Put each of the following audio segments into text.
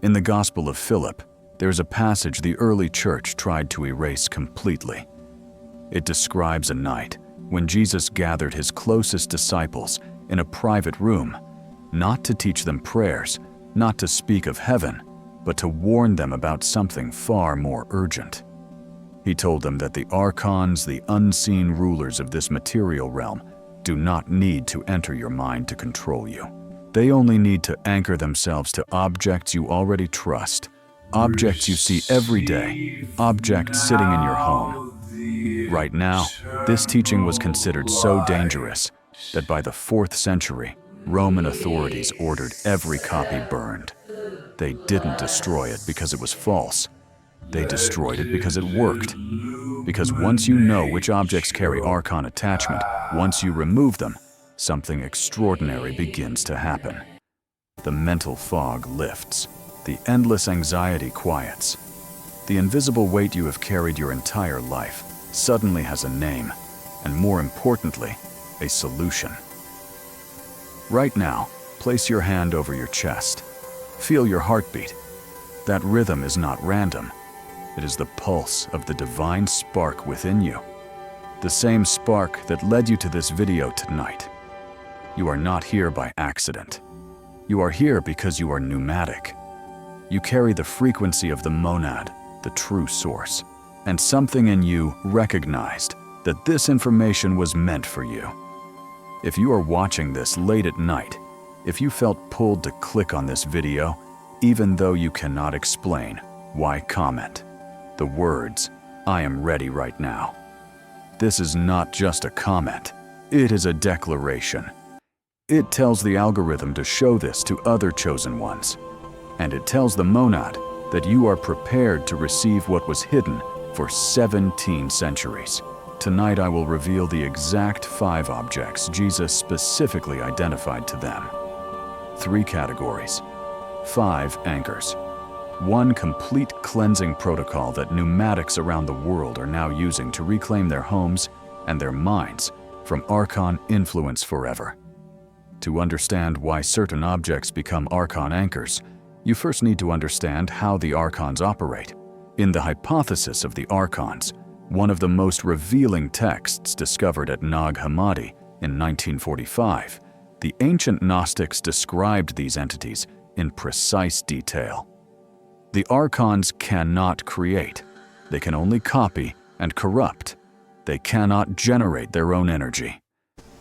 In the Gospel of Philip, there's a passage the early church tried to erase completely. It describes a night when Jesus gathered his closest disciples in a private room, not to teach them prayers, not to speak of heaven, but to warn them about something far more urgent. He told them that the Archons, the unseen rulers of this material realm, do not need to enter your mind to control you. They only need to anchor themselves to objects you already trust, objects you see every day, objects sitting in your home. Right now, this teaching was considered so dangerous that by the 4th century, Roman authorities ordered every copy burned. They didn't destroy it because it was false. They destroyed it because it worked. Because once you know which objects carry Archon attachment, once you remove them, something extraordinary begins to happen. The mental fog lifts. The endless anxiety quiets. The invisible weight you have carried your entire life suddenly has a name, and more importantly, a solution. Right now, place your hand over your chest. Feel your heartbeat. That rhythm is not random. It is the pulse of the divine spark within you. The same spark that led you to this video tonight. You are not here by accident. You are here because you are pneumatic. You carry the frequency of the monad, the true source, and something in you recognized that this information was meant for you. If you are watching this late at night, if you felt pulled to click on this video, even though you cannot explain, why comment? The words, "I am ready right now." This is not just a comment, it is a declaration. It tells the algorithm to show this to other chosen ones. And it tells the monad that you are prepared to receive what was hidden for 17 centuries. Tonight I will reveal the exact 5 objects Jesus specifically identified to them. 3 categories, 5 anchors, 1 complete cleansing protocol that pneumatics around the world are now using to reclaim their homes and their minds from Archon influence forever. To understand why certain objects become Archon anchors, you first need to understand how the Archons operate. In the hypothesis of the Archons, one of the most revealing texts discovered at Nag Hammadi in 1945, the ancient Gnostics described these entities in precise detail. The Archons cannot create. They can only copy and corrupt. They cannot generate their own energy.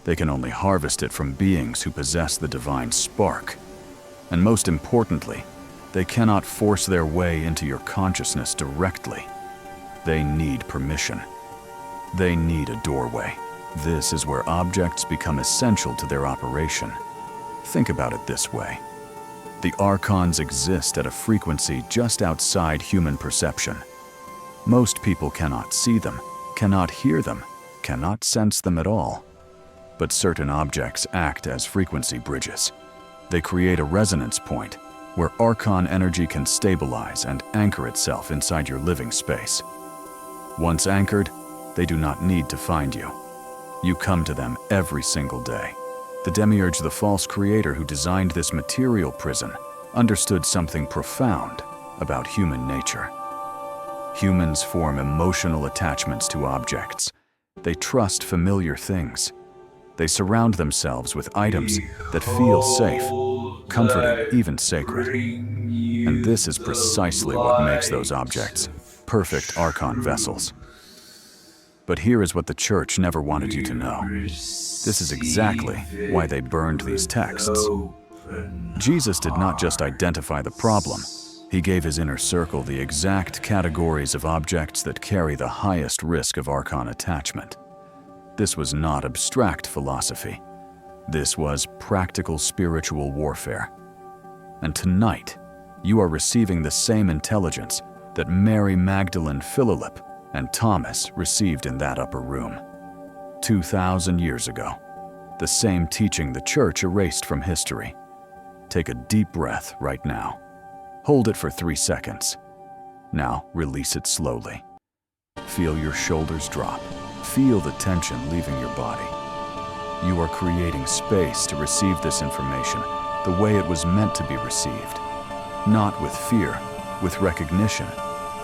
They can only harvest it from beings who possess the divine spark. And most importantly, they cannot force their way into your consciousness directly. They need permission. They need a doorway. This is where objects become essential to their operation. Think about it this way. The Archons exist at a frequency just outside human perception. Most people cannot see them, cannot hear them, cannot sense them at all. But certain objects act as frequency bridges. They create a resonance point where Archon energy can stabilize and anchor itself inside your living space. Once anchored, they do not need to find you. You come to them every single day. The demiurge, the false creator who designed this material prison, understood something profound about human nature. Humans form emotional attachments to objects. They trust familiar things. They surround themselves with items that feel safe, comforting, even sacred. And this is precisely what makes those objects perfect Archon vessels. But here is what the church never wanted you to know. This is exactly why they burned these texts. Jesus did not just identify the problem. He gave his inner circle the exact categories of objects that carry the highest risk of Archon attachment. This was not abstract philosophy. This was practical spiritual warfare. And tonight, you are receiving the same intelligence that Mary Magdalene, Philip, and Thomas received in that upper room. 2,000 years ago, the same teaching the church erased from history. Take a deep breath right now. Hold it for 3 seconds. Now release it slowly. Feel your shoulders drop. Feel the tension leaving your body. You are creating space to receive this information the way it was meant to be received. not with fear, with recognition,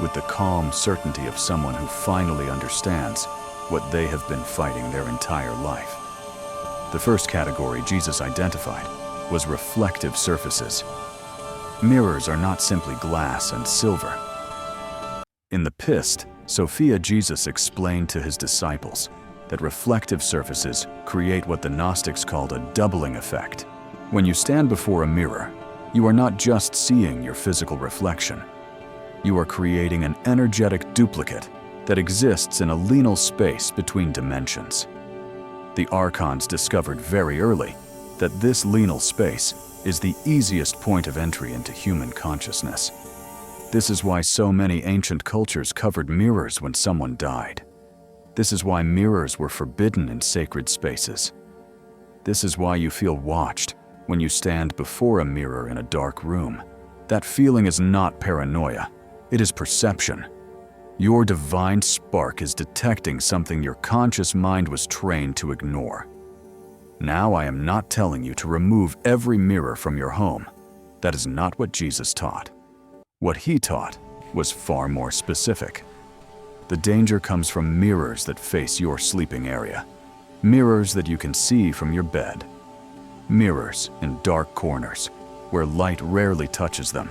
with the calm certainty of someone who finally understands what they have been fighting their entire life. The first category Jesus identified was reflective surfaces. Mirrors are not simply glass and silver. In the Pist, Sophia, Jesus explained to his disciples that reflective surfaces create what the Gnostics called a doubling effect. When you stand before a mirror, you are not just seeing your physical reflection. You are creating an energetic duplicate that exists in a liminal space between dimensions. The Archons discovered very early that this liminal space is the easiest point of entry into human consciousness. This is why so many ancient cultures covered mirrors when someone died. This is why mirrors were forbidden in sacred spaces. This is why you feel watched when you stand before a mirror in a dark room. That feeling is not paranoia, it is perception. Your divine spark is detecting something your conscious mind was trained to ignore. Now I am not telling you to remove every mirror from your home. That is not what Jesus taught. What he taught was far more specific. The danger comes from mirrors that face your sleeping area, mirrors that you can see from your bed, mirrors in dark corners where light rarely touches them.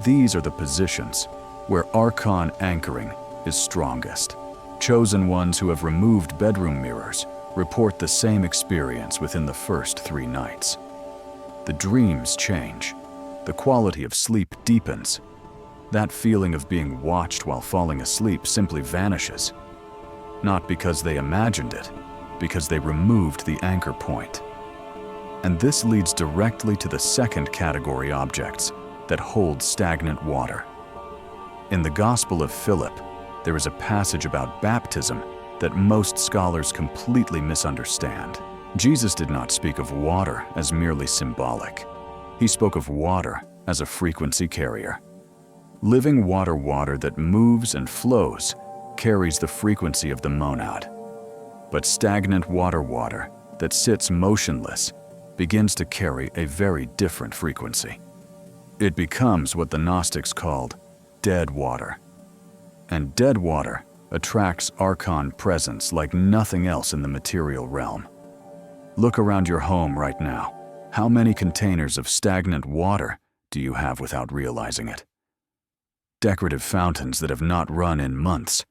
These are the positions where Archon anchoring is strongest. Chosen ones who have removed bedroom mirrors report the same experience within the first 3 nights. The dreams change. The quality of sleep deepens. That feeling of being watched while falling asleep simply vanishes. Not because they imagined it, because they removed the anchor point. And this leads directly to the second category objects that hold stagnant water. In the Gospel of Philip, there is a passage about baptism that most scholars completely misunderstand. Jesus did not speak of water as merely symbolic. He spoke of water as a frequency carrier. Living water that moves and flows carries the frequency of the monad. But stagnant water that sits motionless begins to carry a very different frequency. It becomes what the Gnostics called dead water. And dead water attracts Archon presence like nothing else in the material realm. Look around your home right now. How many containers of stagnant water do you have without realizing it? Decorative fountains that have not run in months,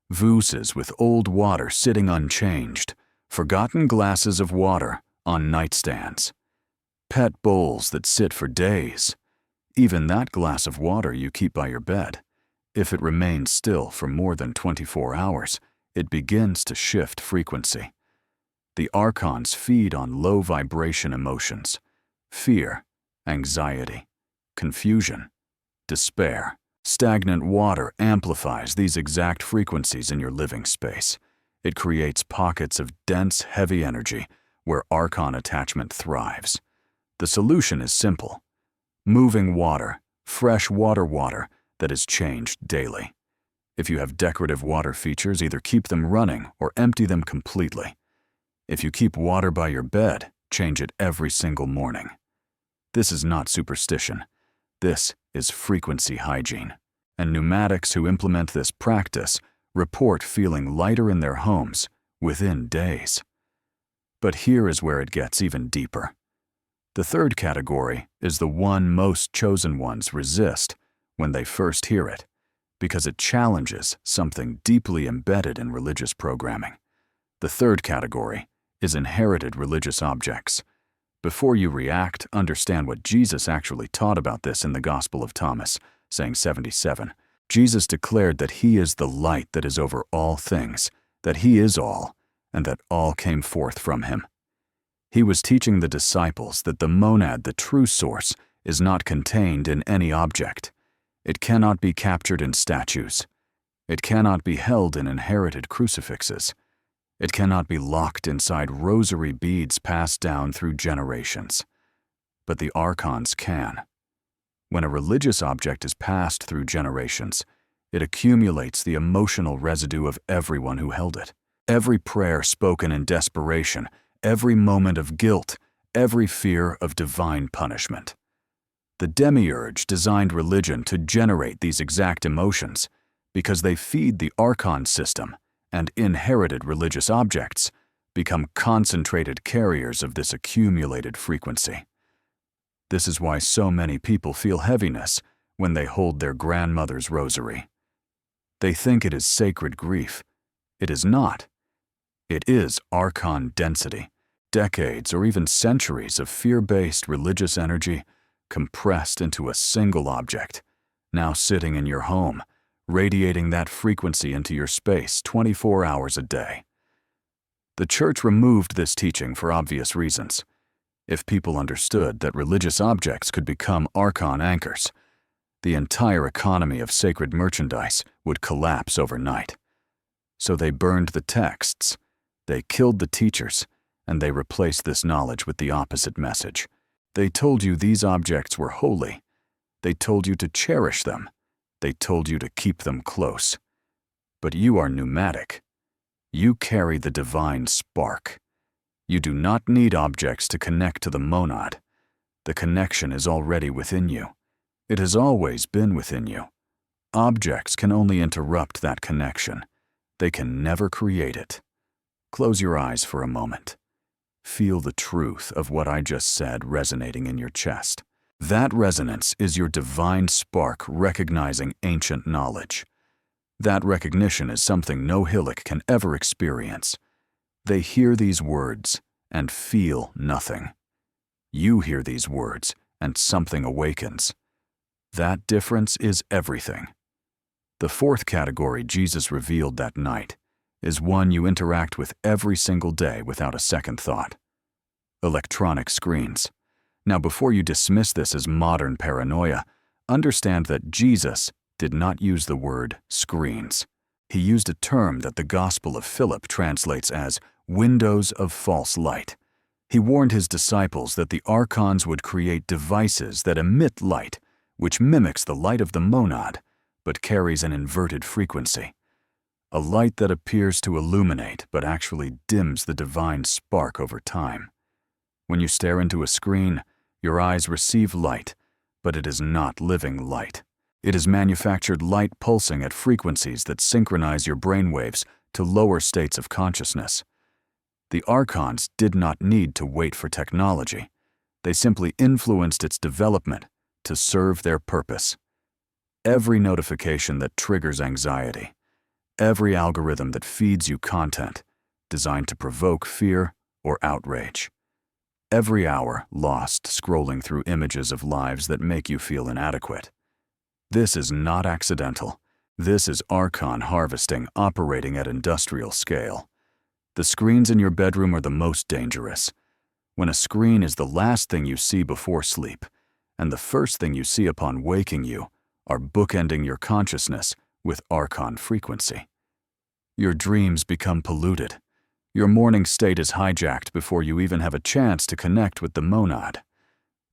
vases with old water sitting unchanged, forgotten glasses of water on nightstands, pet bowls that sit for days. Even that glass of water you keep by your bed, if it remains still for more than 24 hours, it begins to shift frequency. The Archons feed on low vibration emotions, fear, anxiety, confusion, despair. Stagnant water amplifies these exact frequencies in your living space. It creates pockets of dense, heavy energy where Archon attachment thrives. The solution is simple. Moving water, fresh water that is changed daily. If you have decorative water features, either keep them running or empty them completely. If you keep water by your bed, change it every single morning. This is not superstition. This is frequency hygiene. And pneumatics who implement this practice report feeling lighter in their homes within days. But here is where it gets even deeper. The third category is the one most chosen ones resist when they first hear it, because it challenges something deeply embedded in religious programming. The third category is inherited religious objects. Before you react, understand what Jesus actually taught about this in the Gospel of Thomas, saying 77. Jesus declared that he is the light that is over all things, that he is all, and that all came forth from him. He was teaching the disciples that the monad, the true source, is not contained in any object. It cannot be captured in statues. It cannot be held in inherited crucifixes. It cannot be locked inside rosary beads passed down through generations. But the Archons can. When a religious object is passed through generations, it accumulates the emotional residue of everyone who held it. Every prayer spoken in desperation, every moment of guilt, every fear of divine punishment. The demiurge designed religion to generate these exact emotions because they feed the Archon system, and inherited religious objects become concentrated carriers of this accumulated frequency. This is why so many people feel heaviness when they hold their grandmother's rosary. They think it is sacred grief. It is not. It is Archon density, decades or even centuries of fear-based religious energy compressed into a single object, now sitting in your home, radiating that frequency into your space 24 hours a day. The Church removed this teaching for obvious reasons. If people understood that religious objects could become Archon anchors, the entire economy of sacred merchandise would collapse overnight. So they burned the texts, they killed the teachers, and they replaced this knowledge with the opposite message. They told you these objects were holy. They told you to cherish them. They told you to keep them close. But you are pneumatic. You carry the divine spark. You do not need objects to connect to the monad. The connection is already within you. It has always been within you. Objects can only interrupt that connection. They can never create it. Close your eyes for a moment. Feel the truth of what I just said resonating in your chest. That resonance is your divine spark recognizing ancient knowledge. That recognition is something no Hillock can ever experience. They hear these words and feel nothing. You hear these words and something awakens. That difference is everything. The fourth category Jesus revealed that night is one you interact with every single day without a second thought. Electronic screens. Now, before you dismiss this as modern paranoia, understand that Jesus did not use the word screens. He used a term that the Gospel of Philip translates as windows of false light. He warned his disciples that the Archons would create devices that emit light, which mimics the light of the monad, but carries an inverted frequency. A light that appears to illuminate but actually dims the divine spark over time. When you stare into a screen, your eyes receive light, but it is not living light. It is manufactured light pulsing at frequencies that synchronize your brainwaves to lower states of consciousness. The Archons did not need to wait for technology. They simply influenced its development to serve their purpose. Every notification that triggers anxiety, every algorithm that feeds you content designed to provoke fear or outrage, every hour lost scrolling through images of lives that make you feel inadequate. This is not accidental. This is Archon harvesting operating at industrial scale. The screens in your bedroom are the most dangerous. When a screen is the last thing you see before sleep, and the first thing you see upon waking you are bookending your consciousness with Archon frequency. Your dreams become polluted. Your morning state is hijacked before you even have a chance to connect with the monad.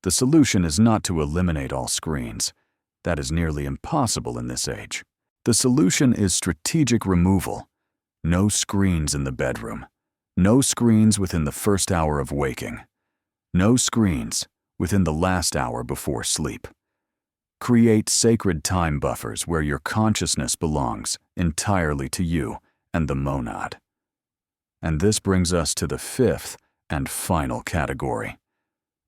The solution is not to eliminate all screens. That is nearly impossible in this age. The solution is strategic removal. No screens in the bedroom. No screens within the first hour of waking. No screens within the last hour before sleep. Create sacred time buffers where your consciousness belongs entirely to you and the monad. And this brings us to the fifth and final category,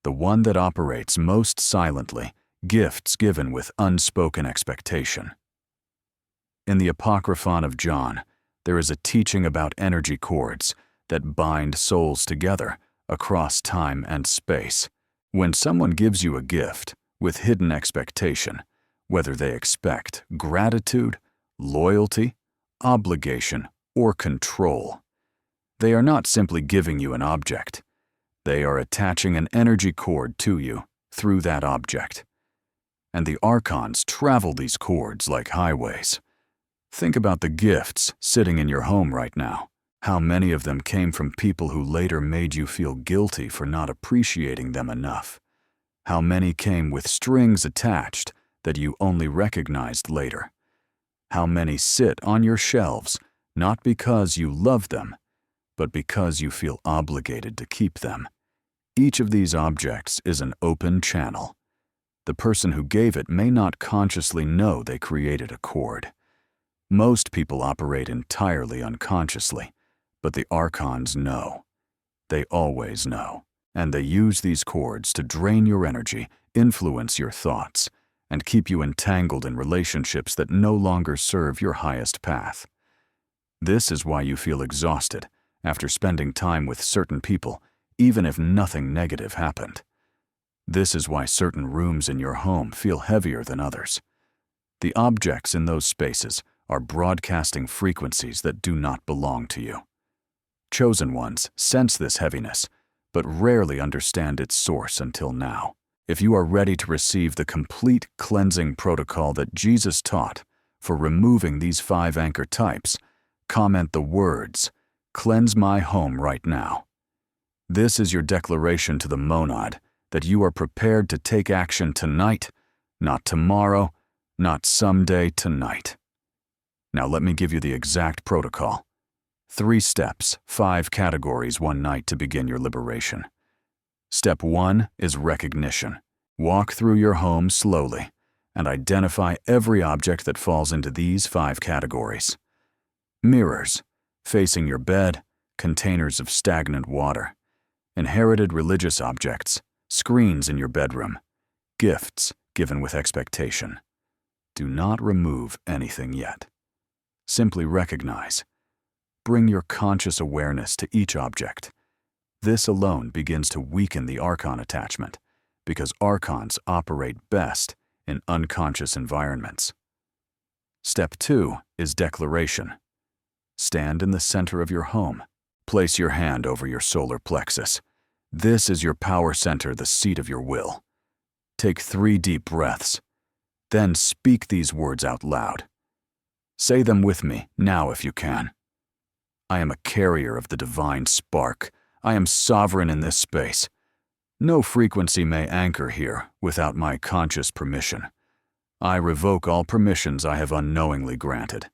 the one that operates most silently, gifts given with unspoken expectation. In the Apocryphon of John, there is a teaching about energy cords that bind souls together across time and space. When someone gives you a gift with hidden expectation, whether they expect gratitude, loyalty, obligation, or control, they are not simply giving you an object. They are attaching an energy cord to you through that object. And the Archons travel these cords like highways. Think about the gifts sitting in your home right now. How many of them came from people who later made you feel guilty for not appreciating them enough? How many came with strings attached that you only recognized later? How many sit on your shelves not because you love them, but because you feel obligated to keep them? Each of these objects is an open channel. The person who gave it may not consciously know they created a cord. Most people operate entirely unconsciously, but the Archons know. They always know, and they use these cords to drain your energy, influence your thoughts, and keep you entangled in relationships that no longer serve your highest path. This is why you feel exhausted after spending time with certain people, even if nothing negative happened. This is why certain rooms in your home feel heavier than others. The objects in those spaces are broadcasting frequencies that do not belong to you. Chosen ones sense this heaviness, but rarely understand its source until now. If you are ready to receive the complete cleansing protocol that Jesus taught for removing these 5 anchor types, comment the words, "Cleanse my home right now." This is your declaration to the monad that you are prepared to take action tonight, not tomorrow, not someday, tonight. Now let me give you the exact protocol. 3 steps, 5 categories, 1 night to begin your liberation. Step 1 is recognition. Walk through your home slowly and identify every object that falls into these 5 categories. Mirrors, facing your bed, containers of stagnant water, inherited religious objects, screens in your bedroom, gifts given with expectation. Do not remove anything yet. Simply recognize. Bring your conscious awareness to each object. This alone begins to weaken the Archon attachment, because Archons operate best in unconscious environments. Step 2 is declaration. Stand in the center of your home. Place your hand over your solar plexus. This is your power center, the seat of your will. Take 3 deep breaths. Then speak these words out loud. Say them with me now if you can. I am a carrier of the divine spark. I am sovereign in this space. No frequency may anchor here without my conscious permission. I revoke all permissions I have unknowingly granted.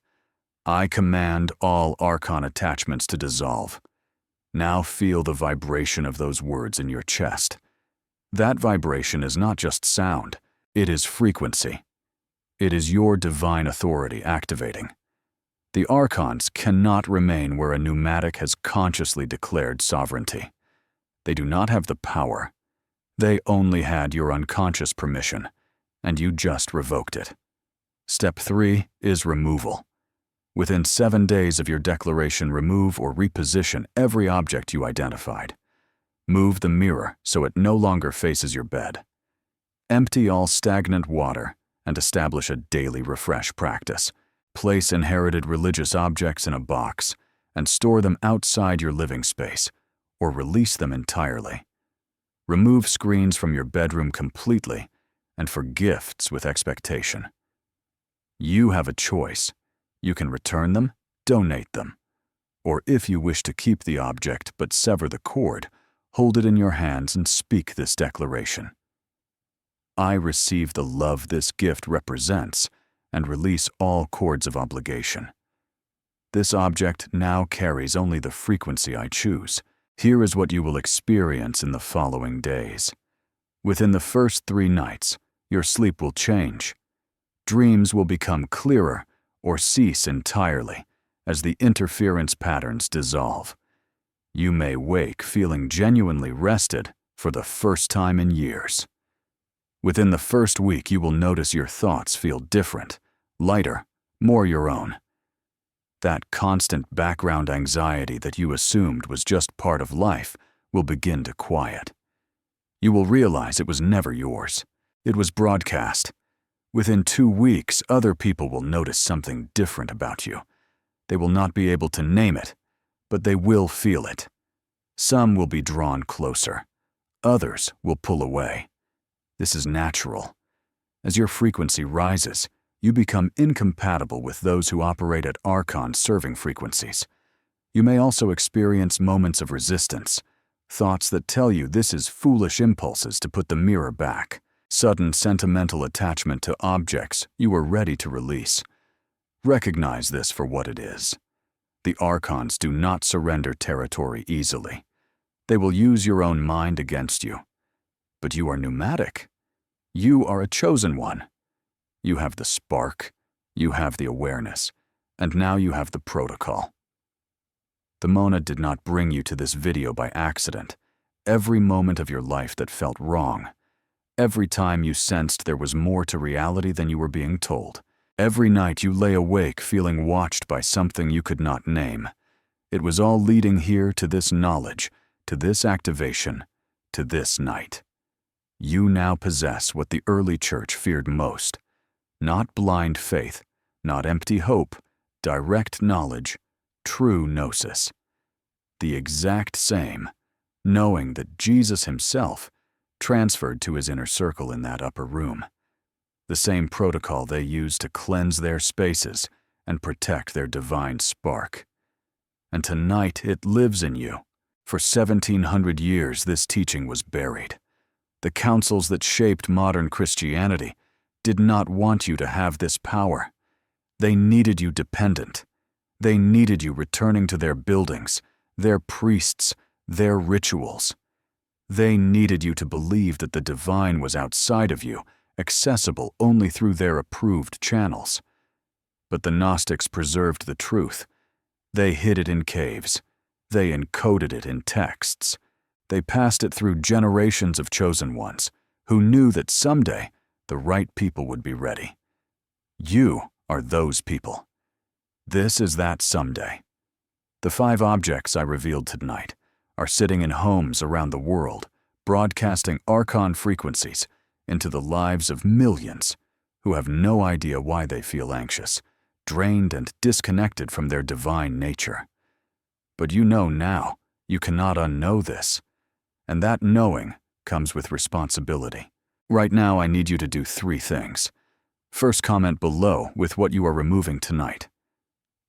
I command all Archon attachments to dissolve. Now feel the vibration of those words in your chest. That vibration is not just sound, it is frequency. It is your divine authority activating. The Archons cannot remain where a pneumatic has consciously declared sovereignty. They do not have the power. They only had your unconscious permission, and you just revoked it. Step 3 is removal. Within 7 days of your declaration, remove or reposition every object you identified. Move the mirror so it no longer faces your bed. Empty all stagnant water and establish a daily refresh practice. Place inherited religious objects in a box and store them outside your living space, or release them entirely. Remove screens from your bedroom completely and for gifts with expectation. You have a choice. You can return them, donate them, or if you wish to keep the object but sever the cord, hold it in your hands and speak this declaration. I receive the love this gift represents and release all cords of obligation. This object now carries only the frequency I choose. Here is what you will experience in the following days. Within the first 3 nights, your sleep will change. Dreams will become clearer or cease entirely as the interference patterns dissolve. You may wake feeling genuinely rested for the first time in years. Within the first week, you will notice your thoughts feel different, lighter, more your own. That constant background anxiety that you assumed was just part of life will begin to quiet. You will realize it was never yours. It was broadcast. Within 2 weeks, other people will notice something different about you. They will not be able to name it, but they will feel it. Some will be drawn closer. Others will pull away. This is natural. As your frequency rises, you become incompatible with those who operate at Archon serving frequencies. You may also experience moments of resistance, thoughts that tell you this is foolish impulses to put the mirror back, sudden sentimental attachment to objects you are ready to release. Recognize this for what it is. The Archons do not surrender territory easily. They will use your own mind against you. But you are pneumatic. You are a chosen one. You have the spark, you have the awareness, and now you have the protocol. The Mona did not bring you to this video by accident. Every moment of your life that felt wrong, every time you sensed there was more to reality than you were being told, every night you lay awake feeling watched by something you could not name, it was all leading here to this knowledge, to this activation, to this night. You now possess what the early church feared most. Not blind faith, not empty hope, direct knowledge, true gnosis. The exact same, knowing that Jesus himself transferred to his inner circle in that upper room. The same protocol they used to cleanse their spaces and protect their divine spark. And tonight it lives in you. For 1700 years this teaching was buried. The councils that shaped modern Christianity did not want you to have this power. They needed you dependent. They needed you returning to their buildings, their priests, their rituals. They needed you to believe that the divine was outside of you, accessible only through their approved channels. But the Gnostics preserved the truth. They hid it in caves. They encoded it in texts. They passed it through generations of chosen ones who knew that someday the right people would be ready. You are those people. This is that someday. The 5 objects I revealed tonight are sitting in homes around the world, broadcasting Archon frequencies into the lives of millions who have no idea why they feel anxious, drained and disconnected from their divine nature. But you know now, you cannot unknow this. And that knowing comes with responsibility. Right now, I need you to do 3 things. First, comment below with what you are removing tonight.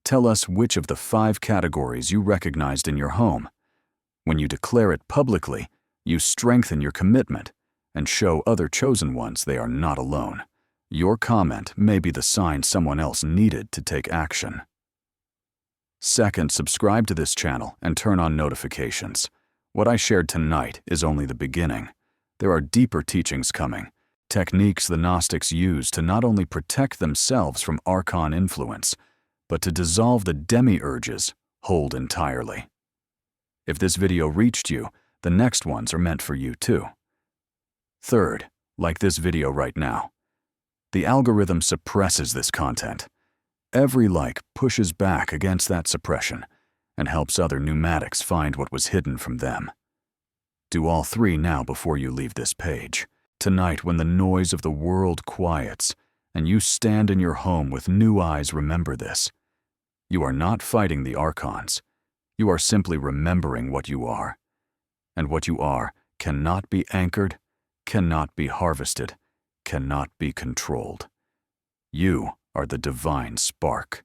Tell us which of the 5 categories you recognized in your home. When you declare it publicly, you strengthen your commitment and show other chosen ones they are not alone. Your comment may be the sign someone else needed to take action. Second, subscribe to this channel and turn on notifications. What I shared tonight is only the beginning. There are deeper teachings coming, techniques the Gnostics used to not only protect themselves from Archon influence, but to dissolve the demiurges hold entirely. If this video reached you, the next ones are meant for you too. Third, like this video right now. The algorithm suppresses this content. Every like pushes back against that suppression and helps other pneumatics find what was hidden from them. Do all 3 now before you leave this page. Tonight, when the noise of the world quiets and you stand in your home with new eyes, remember this. You are not fighting the Archons. You are simply remembering what you are. And what you are cannot be anchored, cannot be harvested, cannot be controlled. You are the divine spark.